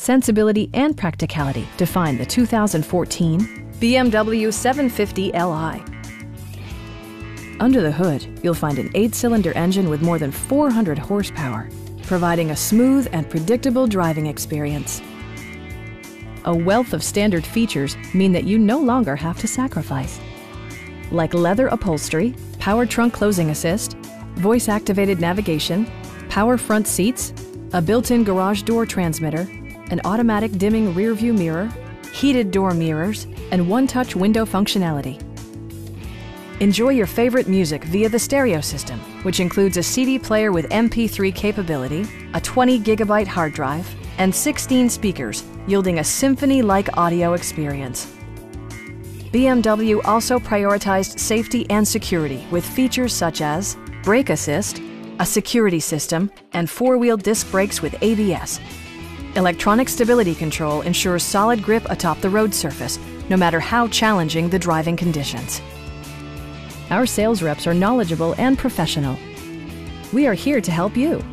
sensibility, and practicality define the 2014 BMW 750 Li. Under the hood, you'll find an 8-cylinder engine with more than 400 horsepower, providing a smooth and predictable driving experience. A wealth of standard features mean that you no longer have to sacrifice, like leather upholstery, power trunk closing assist, voice-activated navigation, power front seats, a built-in garage door transmitter, an automatic dimming rear-view mirror, heated door mirrors, and one-touch window functionality. Enjoy your favorite music via the stereo system, which includes a CD player with MP3 capability, a 20-gigabyte hard drive, and 16 speakers, yielding a symphony-like audio experience. BMW also prioritized safety and security with features such as brake assist, a security system, and 4-wheel disc brakes with ABS. Electronic stability control ensures solid grip atop the road surface, no matter how challenging the driving conditions. Our sales reps are knowledgeable and professional. We are here to help you.